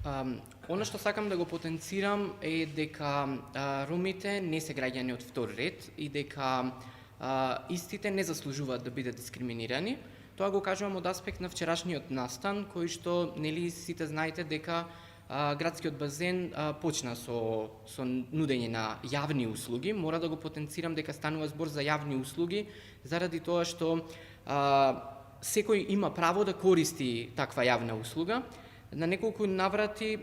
Она што сакам да го потенцирам е дека ромите не се граѓани од втор ред и дека истите не заслужуваат да бидат дискриминирани. Тоа го кажувам од аспект на вчерашниот настан, кој што нели сите знаете дека градскиот базен почна со нудење на јавни услуги. Мора да го потенцирам дека станува збор за јавни услуги заради тоа што секој има право да користи таква јавна услуга. На неколку наврати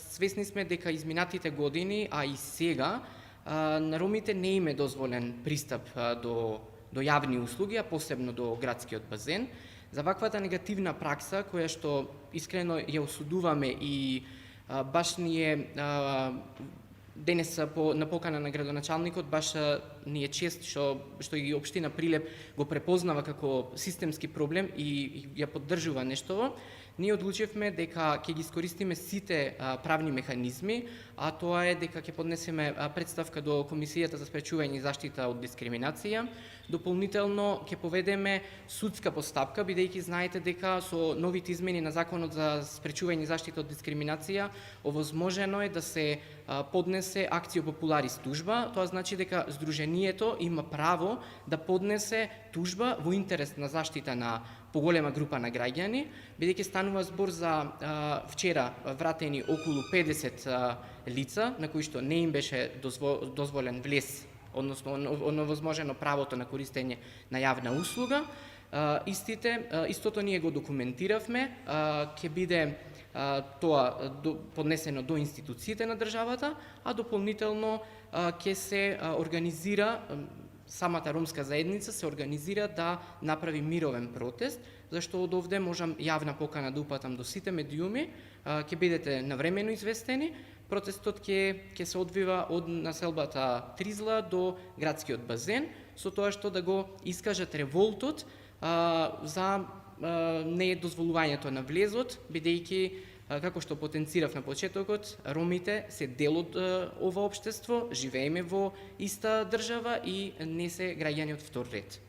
свесни сме дека изминатите години, а и сега, на ромите не им е дозволен пристап до јавни услуги, а посебно до градскиот базен. За ваквата негативна пракса, која што искрено ја осудуваме и баш ни е денес на покана на градоначалникот, баш ни е чест што и општина Прилеп го препознава како системски проблем и ја поддржува нештово. Ние одлучивме дека ќе ги искористиме сите правни механизми, а тоа е дека ќе поднесеме представка до Комисијата за спречување и заштита од дискриминација. Дополнително ќе поведеме судска постапка, бидејќи знаете дека со новите измени на Законот за спречување и заштита од дискриминација овозможено е да се поднесе акцио популарис тужба. Тоа значи дека Сдруженијето има право да поднесе тужба во интерес на заштита на поголема група на граѓани, бидејќи станува збор за вчера вратени околу 50 лица на кои што не им беше дозволен влез, односно оневозможено правото на користење на јавна услуга. Истото ние го документиравме, ќе биде тоа поднесено до институциите на државата, а дополнително ќе се организира самата ромска заедница се организира да направи мировен протест, зашто од овде можам јавна покана да упатам до сите медиуми, ќе бидете навремено известени. Протестот ќе се одвива од населбата Тризла до градскиот базен, со тоа што да го искажат револтот за недозволувањето на влезот, бидејќи како што потенцирав на почетокот, ромите се дел од ова општество, живееме во иста држава и не се граѓани од втор ред.